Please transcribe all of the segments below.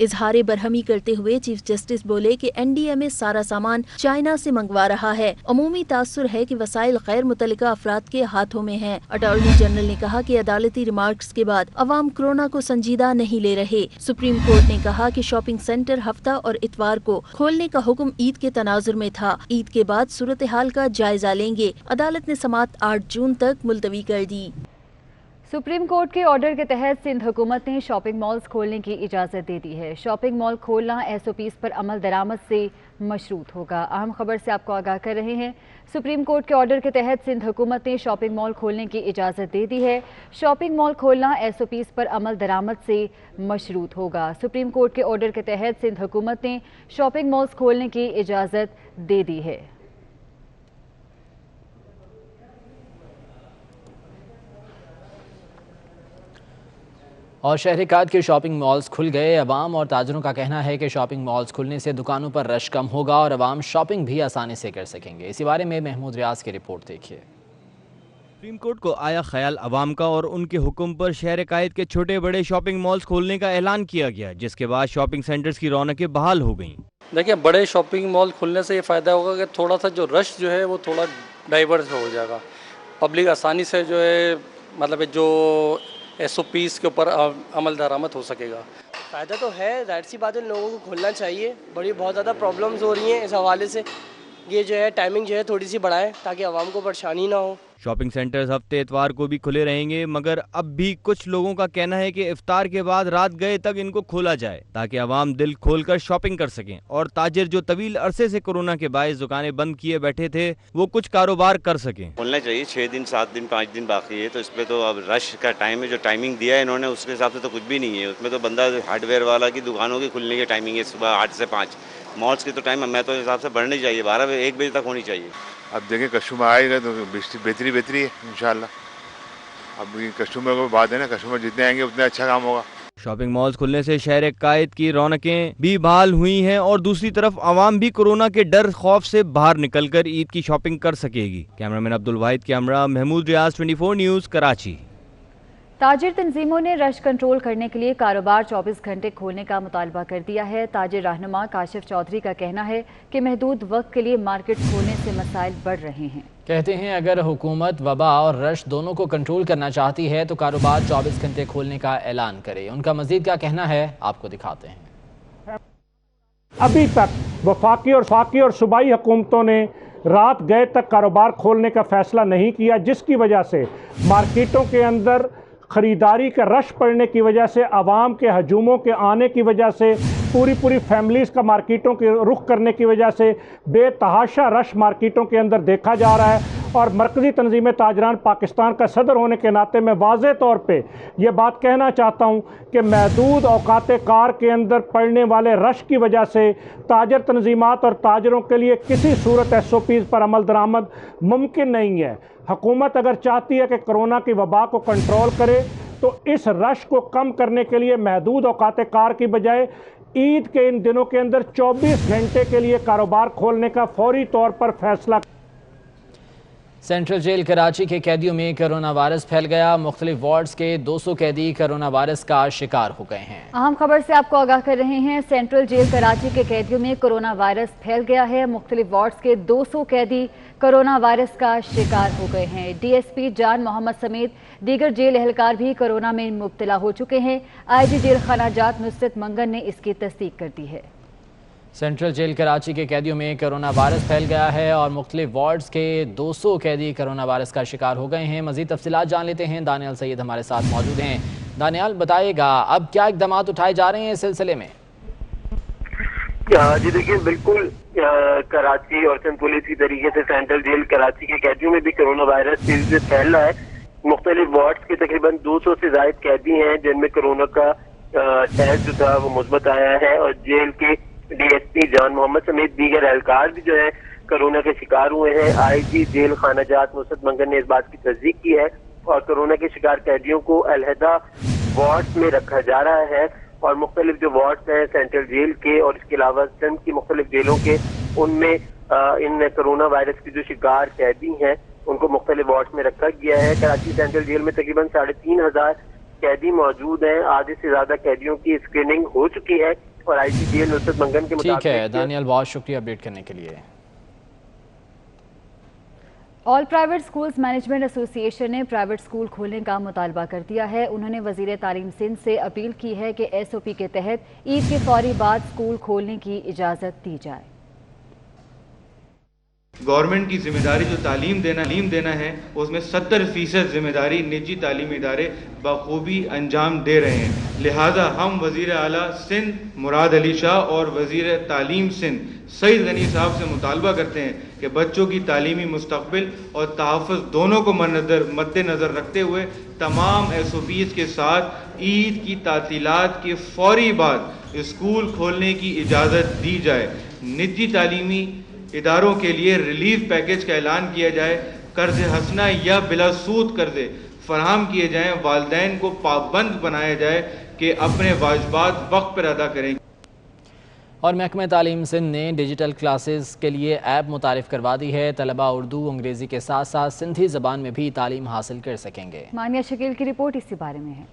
اظہار برہمی کرتے ہوئے چیف جسٹس بولے کہ NDMA سارا سامان چائنا سے منگوا رہا ہے۔ عمومی تاثر ہے کہ وسائل غیر متعلقہ افراد کے ہاتھوں میں ہیں۔ اٹارنی جنرل نے کہا کہ عدالتی ریمارکس کے بعد عوام کورونا کو سنجیدہ نہیں لے رہے۔ سپریم کورٹ نے کہا کہ شاپنگ سینٹر ہفتہ اور اتوار کو کھولنے کا حکم عید کے تناظر میں تھا۔ عید کے بعد صورتحال کا جائزہ لیں گے۔ عدالت نے سماعت 8 جون تک ملتوی کر دی۔ سپریم کورٹ کے آرڈر کے تحت سندھ حکومت نے شاپنگ مالز کھولنے کی اجازت دے دی ہے۔ شاپنگ مال کھولنا SOPs پر عمل درآمد سے مشروط ہوگا۔ اہم خبر سے آپ کو آگاہ کر رہے ہیں۔ سپریم کورٹ کے آرڈر کے تحت سندھ حکومت نے شاپنگ مال کھولنے کی اجازت دے دی ہے۔ شاپنگ مال کھولنا SOPs پر عمل درآمد سے مشروط ہوگا۔ سپریم کورٹ کے آرڈر کے تحت سندھ حکومت نے شاپنگ مالز کھولنے کی اجازت دے دی ہے۔ اور شہر کاٹ کے شاپنگ مالز کھل گئے۔ عوام اور تاجروں کا کہنا ہے کہ شاپنگ مالز کھلنے سے دکانوں پر رش کم ہوگا اور عوام شاپنگ بھی آسانی سے کر سکیں گے۔ اسی بارے میں محمود ریاض کی رپورٹ دیکھیے۔ سپریم کورٹ کو آیا خیال عوام کا اور ان کے حکم پر شہر قائد کے چھوٹے بڑے شاپنگ مالز کھولنے کا اعلان کیا گیا، جس کے بعد شاپنگ سینٹرز کی رونقیں بحال ہو گئیں۔ دیکھیں، بڑے شاپنگ مال کھلنے سے یہ فائدہ ہوگا کہ تھوڑا سا جو رش جو ہے وہ تھوڑا ڈائیورٹ ہو جائے گا۔ پبلک آسانی سے جو ہے مطلب جو SOPs کے اوپر عمل درآمد ہو سکے گا۔ فائدہ تو ہے، ظاہر سی بات ہے، لوگوں کو کھلنا چاہیے۔ بہت زیادہ پرابلمز ہو رہی ہیں اس حوالے سے، یہ جو ہے ٹائمنگ جو ہے تھوڑی سی بڑھائیں تاکہ عوام کو پریشانی نہ ہو۔ شاپنگ سینٹرز ہفتے اتوار کو بھی کھلے رہیں گے، مگر اب بھی کچھ لوگوں کا کہنا ہے کہ افطار کے بعد رات گئے تک ان کو کھولا جائے تاکہ عوام دل کھول کر شاپنگ کر سکیں، اور تاجر جو طویل عرصے سے کورونا کے باعث دکانیں بند کیے بیٹھے تھے وہ کچھ کاروبار کر سکیں۔ کھولنا چاہیے، 6 دن 7 دن 5 دن باقی ہے، تو اس پہ تو اب رش کا ٹائم ہے، جو ٹائمنگ دیا ہے انہوں نے اس کے حساب سے تو کچھ بھی نہیں ہے۔ اس میں تو بندہ ہارڈ ویئر والا کی دکانوں کی کھلنے کی ٹائمنگ ہے صبح 8 سے 5، مالس کی تو ٹائم میں تو حساب سے بڑھنی چاہیے، 12 بجے 1 بجے تک ہونی چاہیے۔ اب دیکھیں کسٹمر آئے گا تو بہتری ہے انشاءاللہ۔ اب کسٹمر کو بات ہے نا، کسٹمر جتنے آئیں گے اتنا اچھا کام ہوگا۔ شاپنگ مالز کھلنے سے شہر قائد کی رونقیں بھی بحال ہوئی ہیں اور دوسری طرف عوام بھی کورونا کے ڈر خوف سے باہر نکل کر عید کی شاپنگ کر سکے گی۔ کیمرامین عبدالواحد کے ہمراہ محمود ریاض، 24 نیوز، کراچی۔ تاجر تنظیموں نے رش کنٹرول کرنے کے لیے کاروبار 24 گھنٹے کھولنے کا مطالبہ کر دیا ہے۔ تاجر رہنما کاشف چودھری کا کہنا ہے کہ محدود وقت کے لیے مارکیٹ کھولنے سے مسائل بڑھ رہے ہیں۔ کہتے ہیں اگر حکومت وبا اور رش دونوں کو کنٹرول کرنا چاہتی ہے تو کاروبار 24 گھنٹے کھولنے کا اعلان کرے۔ ان کا مزید کیا کہنا ہے آپ کو دکھاتے ہیں۔ ابھی تک وفاقی اور صوبائی حکومتوں نے رات گئے تک کاروبار کھولنے کا فیصلہ نہیں کیا، جس کی وجہ سے مارکیٹوں کے اندر خریداری کا رش پڑنے کی وجہ سے، عوام کے ہجوموں کے آنے کی وجہ سے، پوری فیملیز کا مارکیٹوں کے رخ کرنے کی وجہ سے بے تحاشا رش مارکیٹوں کے اندر دیکھا جا رہا ہے۔ اور مرکزی تنظیم تاجران پاکستان کا صدر ہونے کے ناطے میں واضح طور پہ یہ بات کہنا چاہتا ہوں کہ محدود اوقات کار کے اندر پڑنے والے رش کی وجہ سے تاجر تنظیمات اور تاجروں کے لیے کسی صورت SOPs پر عمل درآمد ممکن نہیں ہے۔ حکومت اگر چاہتی ہے کہ کورونا کی وبا کو کنٹرول کرے تو اس رش کو کم کرنے کے لیے محدود اوقات کار کی بجائے عید کے ان دنوں کے اندر 24 گھنٹے کے لیے کاروبار کھولنے کا فوری طور پر فیصلہ۔ سینٹرل جیل کراچی کے قیدیوں میں کرونا وائرس پھیل گیا۔ مختلف وارڈز کے 200 قیدی کرونا وائرس کا شکار ہو گئے ہیں۔ اہم خبر سے آپ کو آگاہ کر رہے ہیں۔ سینٹرل جیل کراچی کے قیدیوں میں کرونا وائرس پھیل گیا ہے۔ مختلف وارڈز کے 200 قیدی کرونا وائرس کا شکار ہو گئے ہیں۔ DSP جان محمد سمیت دیگر جیل اہلکار بھی کرونا میں مبتلا ہو چکے ہیں۔ IG جیل خانہ جات نصرت منگن نے اس کی تصدیق کر دی ہے۔ سینٹرل جیل کراچی کے قیدیوں میں کرونا وائرس پھیل گیا ہے اور مختلف وارڈز کے 200 قیدی کرونا وائرس کا شکار ہو گئے ہیں۔ مزید تفصیلات جان لیتے ہیں، دانیال سید ہمارے ساتھ موجود ہیں۔ دانیال، بتائیے گا اب کیا اقدامات اٹھائے جا رہے ہیں اس سلسلے میں؟ جی دیکھیے، بالکل کراچی اور سندھ پولیس کی طریقے سے سینٹرل جیل کراچی کے قیدیوں میں بھی کرونا وائرس تیزی سے پھیل رہا ہے۔ مختلف وارڈز کے تقریباً 200 سے زائد قیدی ہیں جن میں کرونا کا ٹیسٹ جو تھا وہ مثبت آیا ہے، اور جیل کے DSP جان محمد سمیت دیگر اہلکار بھی جو ہے کرونا کے شکار ہوئے ہیں۔ IG جیل خانہ جات نصرت منگن نے اس بات کی تصدیق کی ہے اور کرونا کے شکار قیدیوں کو علیحدہ وارڈز میں رکھا جا رہا ہے، اور مختلف جو وارڈز ہیں سینٹرل جیل کے اور اس کے علاوہ سندھ کی مختلف جیلوں کے، ان میں ان کرونا وائرس کے جو شکار قیدی ہیں ان کو مختلف وارڈز میں رکھا گیا ہے۔ کراچی سینٹرل جیل میں تقریباً 3500 قیدی موجود ہیں. آدھے سے زیادہ قیدیوں کی اسکریننگ ہو چکی ہے اور ICDL نصرت منگن کے مطابق. ٹھیک ہے دانیال، بہت شکریہ اپڈیٹ کرنے کے لیے. آل پرائیویٹ اسکولز مینجمنٹ ایسوسی ایشن نے پرائیویٹ اسکول کھولنے کا مطالبہ کر دیا ہے. انہوں نے وزیر تعلیم سندھ سے اپیل کی ہے کہ SOP کے تحت عید کے فوری بعد اسکول کھولنے کی اجازت دی جائے. گورنمنٹ کی ذمہ داری جو تعلیم دینا ہے اس میں 70% ذمہ داری نجی تعلیمی ادارے بخوبی انجام دے رہے ہیں. لہذا ہم وزیر اعلیٰ سندھ مراد علی شاہ اور وزیر تعلیم سندھ سعید غنی صاحب سے مطالبہ کرتے ہیں کہ بچوں کی تعلیمی مستقبل اور تحفظ دونوں کو مد نظر رکھتے ہوئے تمام SOPs کے ساتھ عید کی تعطیلات کے فوری بعد اسکول کھولنے کی اجازت دی جائے. نجی تعلیمی اداروں کے لیے ریلیف پیکج کا اعلان کیا جائے. قرض حسنہ یا بلا سود قرضے فراہم کیے جائیں. والدین کو پابند بنایا جائے کہ اپنے واجبات وقت پر ادا کریں. اور محکمہ تعلیم سندھ نے ڈیجیٹل کلاسز کے لیے ایپ متعارف کروا دی ہے. طلبہ اردو انگریزی کے ساتھ ساتھ سندھی زبان میں بھی تعلیم حاصل کر سکیں گے. مانیہ شکیل کی رپورٹ اسی بارے میں ہے.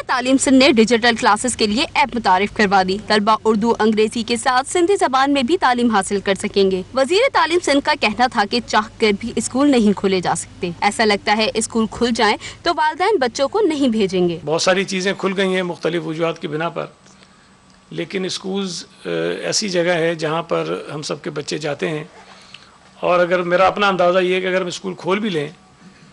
تعلیم سندھ نے ڈیجیٹل کلاسز کے لیے ایپ متعارف کروا دی. طلبہ اردو انگریزی کے ساتھ سندھی زبان میں بھی تعلیم حاصل کر سکیں گے. وزیر تعلیم سندھ کا کہنا تھا کہ چاہ کر بھی اسکول نہیں کھولے جا سکتے. ایسا لگتا ہے اسکول کھل جائیں تو والدین بچوں کو نہیں بھیجیں گے. بہت ساری چیزیں کھل گئی ہیں مختلف وجوہات کی بنا پر، لیکن اسکولز ایسی جگہ ہے جہاں پر ہم سب کے بچے جاتے ہیں. اور اگر میرا اپنا اندازہ یہ ہے کہ اگر ہم اسکول کھول بھی لیں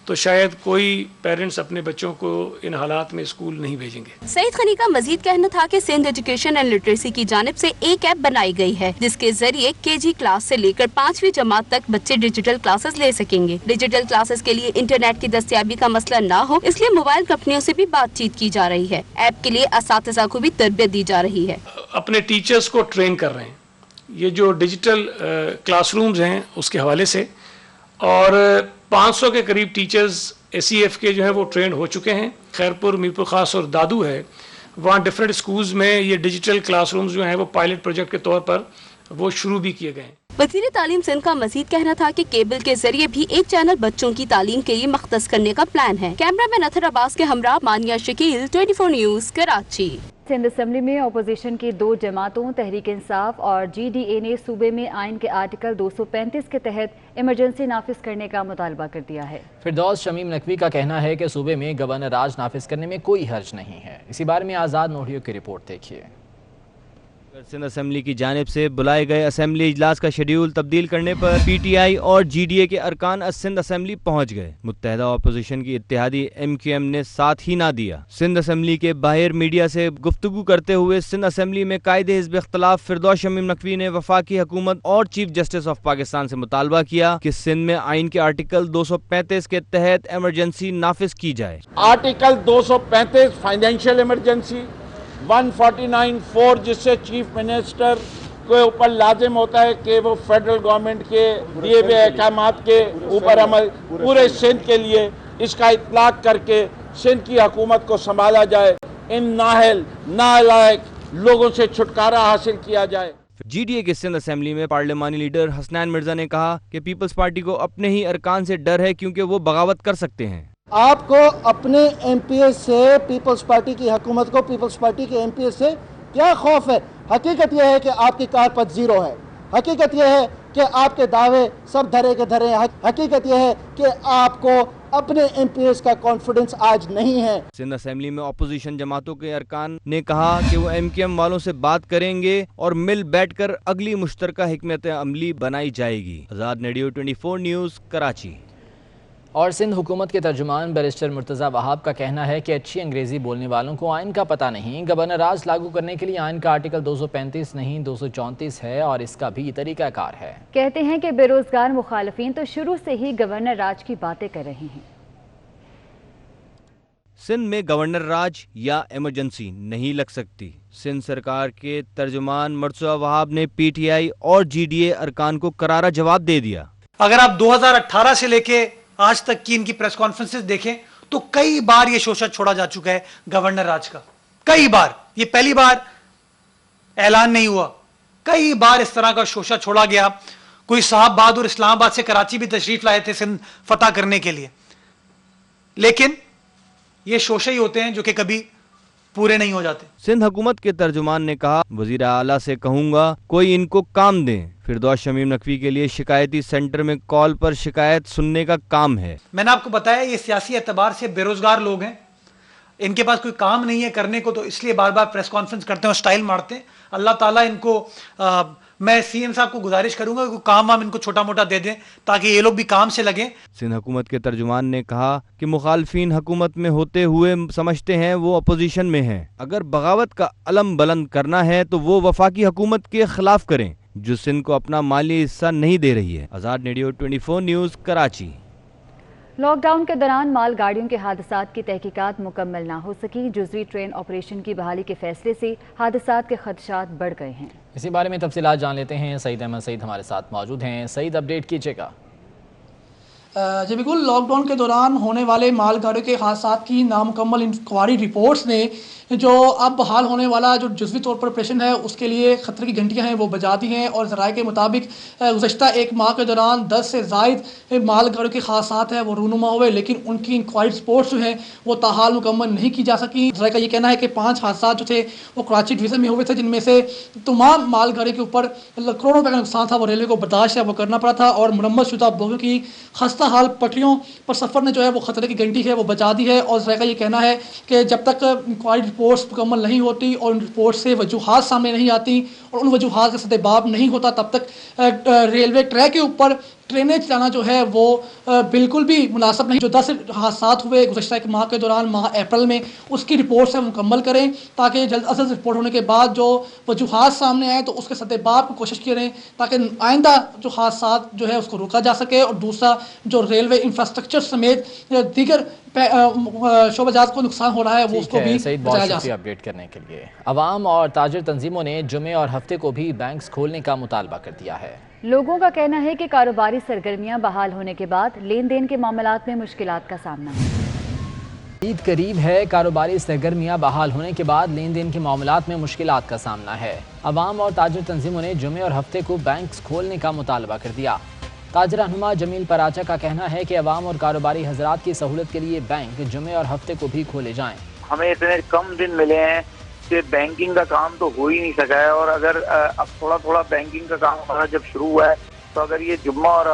تو شاید کوئی پیرنٹس اپنے بچوں کو ان حالات میں اسکول نہیں بھیجیں گے. سعید غنی کا مزید کہنا تھا کہ سندھ ایجوکیشن اینڈ لٹریسی کی جانب سے ایک ایپ بنائی گئی ہے جس کے ذریعے KG کلاس سے لے کر 5ویں جماعت تک بچے ڈیجیٹل کلاسز لے سکیں گے. ڈیجیٹل کلاسز کے لیے انٹرنیٹ کی دستیابی کا مسئلہ نہ ہو اس لیے موبائل کمپنیوں سے بھی بات چیت کی جا رہی ہے. ایپ کے لیے اساتذہ کو بھی تربیت دی جا رہی ہے. اپنے ٹیچرز کو ٹرین کر رہے ہیں یہ جو ڈیجیٹل کلاس رومز ہیں اس کے حوالے سے، اور 500 کے قریب ٹیچرز SEF کے جو ہے وہ ٹرینڈ ہو چکے ہیں. خیرپور، میرپور خاص اور دادو ہے، وہاں ڈفرینٹ اسکولز میں یہ ڈیجیٹل کلاس رومز جو ہیں وہ پائلٹ پروجیکٹ کے طور پر وہ شروع بھی کیے گئے ہیں. وزیر تعلیم سندھ کا مزید کہنا تھا کہ کیبل کے ذریعے بھی ایک چینل بچوں کی تعلیم کے لیے مختص کرنے کا پلان ہے. کیمرہ مین اطہر عباس کے ہمراہ مانیہ شکیل، 24 نیوز، کراچی. سندھ اسمبلی میں اپوزیشن کی 2 جماعتوں تحریک انصاف اور GDA نے صوبے میں آئین کے آرٹیکل 235 کے تحت ایمرجنسی نافذ کرنے کا مطالبہ کر دیا ہے. فردوس شمیم نقوی کا کہنا ہے کہ صوبے میں گورنر راج نافذ کرنے میں کوئی حرج نہیں ہے. اسی بارے میں آزاد نوڈیو کی رپورٹ دیکھیے. سندھ اسمبلی کی جانب سے بلائے گئے اسمبلی اجلاس کا شیڈیول تبدیل کرنے پر PTI اور GDA کے ارکان سندھ اسمبلی پہنچ گئے. متحدہ اپوزیشن کی اتحادی MQM نے ساتھ ہی نہ دیا. سندھ اسمبلی کے باہر میڈیا سے گفتگو کرتے ہوئے سندھ اسمبلی میں قائد حزب اختلاف فردوس شمیم نقوی نے وفاقی حکومت اور چیف جسٹس آف پاکستان سے مطالبہ کیا کہ سندھ میں آئین کے آرٹیکل 235 کے تحت ایمرجنسی نافذ کی جائے. آرٹیکل 235 فائنینشیل ایمرجنسی، 149(4) جس سے چیف منسٹر کے اوپر لازم ہوتا ہے کہ وہ فیڈرل گورنمنٹ کے دیے ہوئے احکامات کے اوپر عمل پورے سندھ کے لیے اس کا اطلاق کر کے سندھ کی حکومت کو سنبھالا جائے. ان نااہل نالائق لوگوں سے چھٹکارا حاصل کیا جائے. GDA کے سندھ اسمبلی میں پارلیمانی لیڈر حسنین مرزا نے کہا کہ پیپلز پارٹی کو اپنے ہی ارکان سے ڈر ہے کیونکہ وہ بغاوت کر سکتے ہیں. آپ کو اپنے MPs سے، پیپلز پارٹی کی حکومت کو پیپلز پارٹی کے MPs سے کیا خوف ہے؟ حقیقت یہ ہے کہ آپ کی کارپت زیرو ہے. حقیقت یہ ہے کہ آپ کے دعوے سب دھرے کے دھرے ہیں. حقیقت یہ ہے کہ آپ کو اپنے MPs کا کانفیڈنس آج نہیں ہے. سندھ اسمبلی میں اپوزیشن جماعتوں کے ارکان نے کہا کہ وہ MQM والوں سے بات کریں گے اور مل بیٹھ کر اگلی مشترکہ حکمت عملی بنائی جائے گی. آزاد نیڈیو 24 نیوز، کراچی. اور سندھ حکومت کے ترجمان بیرسٹر مرتضی وہاب کا کہنا ہے کہ اچھی انگریزی بولنے والوں کو آئین کا پتہ نہیں. گورنر راج لاگو کرنے کے لیے آئین کا آرٹیکل 235 نہیں 234 ہے اور اس کا بھی طریقہ کار ہے. کہتے ہیں کہ بے روزگار مخالفین تو شروع سے ہی گورنر راج کی باتیں کر رہے ہیں. سندھ میں گورنر راج یا ایمرجنسی نہیں لگ سکتی. سندھ سرکار کے ترجمان مرتضی وہاب نے PTI اور GDA ارکان کو کرارا جواب دے دیا. اگر آپ 2018 سے لے کے آج تک کی ان کی پریس کانفرنسز دیکھیں تو کئی بار یہ شوشہ چھوڑا جا چکا ہے گورنر راج کا. کئی بار، یہ پہلی بار اعلان نہیں ہوا، کئی بار اس طرح کا شوشہ چھوڑا گیا. کوئی صاحب بہادر اسلام آباد سے کراچی بھی تشریف لائے تھے سندھ فتح کرنے کے لیے، لیکن یہ شوشے ہی ہوتے ہیں جو کہ کبھی پورے نہیں ہو جاتے۔ سندھ حکومت کے ترجمان نے کہا وزیر اعلیٰ سے کہوں گا کوئی ان کو کام دیں۔ فردوس شمیم نقوی کے لیے شکایتی سینٹر میں کال پر شکایت سننے کا کام ہے۔ میں نے آپ کو بتایا یہ سیاسی اعتبار سے بے روزگار لوگ ہیں، ان کے پاس کوئی کام نہیں ہے کرنے کو، تو اس لیے بار بار پریس کانفرنس کرتے ہیں اور سٹائل مارتے ہیں۔ اللہ تعالیٰ ان کو میں سی ایم صاحب کو گزارش کروں گا کہ کام ان کو چھوٹا موٹا دے دیں تاکہ یہ لوگ بھی کام سے لگیں۔ سندھ حکومت کے ترجمان نے کہا کہ مخالفین حکومت میں ہوتے ہوئے سمجھتے ہیں وہ اپوزیشن میں ہیں، اگر بغاوت کا علم بلند کرنا ہے تو وہ وفاقی حکومت کے خلاف کریں جو سندھ کو اپنا مالی حصہ نہیں دے رہی ہے۔ Azad radio 24 news Karachi. Lockdown کے دوران مال گاڑیوں کے حادثات کی تحقیقات مکمل نہ ہو سکی، جزوی ٹرین آپریشن کی بحالی کے فیصلے سے حادثات کے خدشات بڑھ گئے ہیں۔ اسی بارے میں تفصیلات جان لیتے ہیں، سعید احمد سعید ہمارے ساتھ موجود ہیں۔ سعید، اپڈیٹ کیجیے گا۔ جی بالکل، لاک ڈاؤن کے دوران ہونے والے مال گاڑیوں کے حادثات کی نامکمل انکوائری رپورٹس نے جو اب بحال ہونے والا جو جزوی طور پر آپریشن ہے اس کے لیے خطرے کی گھنٹیاں ہیں وہ بجا دی ہیں، اور ذرائع کے مطابق گزشتہ ایک ماہ کے دوران 10 سے زائد مال گاڑیوں کے حادثات ہیں وہ رونما ہوئے، لیکن ان کی انکوائری رپورٹس جو ہیں وہ تاحال مکمل نہیں کی جا سکی۔ ذرائع کا یہ کہنا ہے کہ 5 حادثات جو تھے وہ کراچی ڈویژن میں ہوئے تھے، جن میں سے تمام مال گاڑی کے اوپر کروڑوں روپے کا نقصان تھا، وہ ریلوے کو برداشت ہے وہ کرنا پڑا تھا، اور مرمت شدہ بوگیوں کی خستہ حال پٹریوں پر سفر نے جو ہے وہ خطرے کی گھنٹی ہے وہ بجا دی ہے۔ اور ذرائع کا یہ کہنا ہے کہ جب تک انکوائری رپورٹس مکمل نہیں ہوتی اور ان رپورٹ سے وجوہات سامنے نہیں آتی اور ان وجوہات کا سدباب نہیں ہوتا، تب تک ریلوے ٹریک کے اوپر ٹرینیں چلانا جو ہے وہ بالکل بھی مناسب نہیں۔ جو 10 حادثات ہوئے گزشتہ ایک ماہ کے دوران ماہ اپریل میں، اس کی رپورٹ سے مکمل کریں تاکہ جلد از جلد رپورٹ ہونے کے بعد جو وجوہات سامنے آئیں تو اس کے سدباب کی کوشش کریں تاکہ آئندہ جو حادثات جو ہے اس کو روکا جا سکے، اور دوسرا جو ریلوے انفراسٹرکچر سمیت دیگر شعبہ جات کو نقصان ہو رہا ہے وہ اس کو بھی بچایا جا سکے۔ اپڈیٹ کرنے کے لیے عوام اور تاجر تنظیموں نے جمعے اور ہفتے کو بھی بینکس کھولنے کا مطالبہ کر دیا ہے۔ لوگوں کا کہنا ہے کہ کاروباری سرگرمیاں بحال ہونے کے بعد لین دین کے معاملات میں مشکلات کا سامنا ہے۔ عید قریب ہے، کاروباری سرگرمیاں بحال ہونے کے بعد لین دین کے معاملات میں مشکلات کا سامنا ہے۔ عوام اور تاجر تنظیموں نے جمعے اور ہفتے کو بینکس کھولنے کا مطالبہ کر دیا۔ تاجر رہنما جمیل پراچا کا کہنا ہے کہ عوام اور کاروباری حضرات کی سہولت کے لیے بینک جمعے اور ہفتے کو بھی کھولے جائیں۔ ہمیں اتنے کم دن ملے ہیں کہ بینکنگ کا کام تو ہو ہی نہیں سکا ہے، اور اگر اب تھوڑا تھوڑا بینکنگ کا کام ہمارا جب شروع ہوا ہے تو اگر یہ جمعہ اور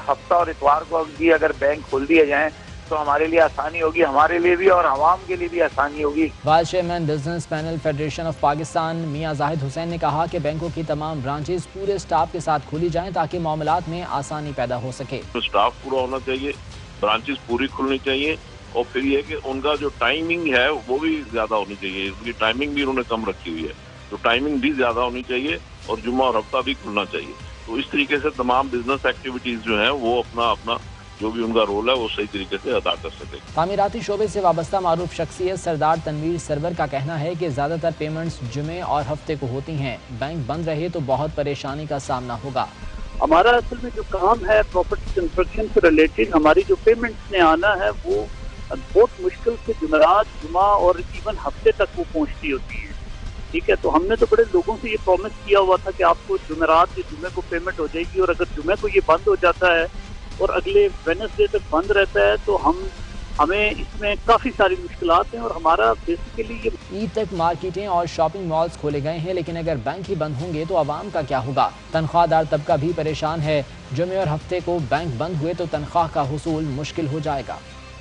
ہفتہ اور اتوار کو بھی اگر بینک کھول دیے جائیں تو ہمارے لیے آسانی ہوگی، ہمارے لیے بھی اور عوام کے لیے بھی آسانی ہوگی۔ Vice chairman business panel federation of Pakistan میاں زاہد حسین نے کہا کہ بینکوں کی تمام برانچز پورے سٹاف کے ساتھ کھولی جائیں تاکہ معاملات میں آسانی پیدا ہو سکے۔ سٹاف پورا ہونا چاہیے، برانچز پوری کھلنی چاہیے، اور پھر یہ کہ ان کا جو ٹائمنگ ہے وہ بھی زیادہ ہونی چاہیے، اس کی ٹائمنگ بھی انہوں نے کم رکھی ہوئی ہے، تو ٹائمنگ بھی زیادہ ہونی چاہیے اور جمعہ اور ہفتہ بھی کھلنا چاہیے۔ تو اس طریقے سے تمام بزنس ایکٹیویٹیز جو ہیں وہ اپنا جو بھی ان کا رول ہے وہ صحیح طریقے سے ادا کر سکے۔ تعمیراتی شعبے سے وابستہ معروف شخصیت سردار تنویر سرور کا کہنا ہے کہ زیادہ تر پیمنٹس جمعے اور ہفتے کو ہوتی ہیں، بینک بند رہے تو بہت پریشانی کا سامنا ہوگا۔ ہمارا اصل میں جو کام ہے پراپرٹی کنسٹرکشن سے ریلیٹڈ ہماری جو پیمنٹس نے آنا ہے وہ بہت مشکل سے جمعرات، جمعہ اور ایون ہفتے تک وہ پہنچتی ہوتی ہے، ٹھیک ہے۔ تو ہم نے تو بڑے لوگوں سے یہ پرومس کیا ہوا تھا کہ آپ کو جمعرات یا جمعے کو پیمنٹ ہو جائے گی، اور اگر جمعے کو یہ بند ہو جاتا ہے اور اگلے وینسڈے تک بند رہتا ہے تو ہمیں اس میں کافی ساری مشکلات ہیں، اور ہمارا بیسیکلی یہ عید تک مارکیٹیں اور شاپنگ مالز کھولے گئے ہیں، لیکن اگر بینک ہی بند ہوں گے تو عوام کا کیا ہوگا؟ تنخواہ دار طبقہ بھی پریشان ہے، جمعے اور ہفتے کو بینک بند ہوئے تو تنخواہ کا حصول مشکل ہو جائے گا۔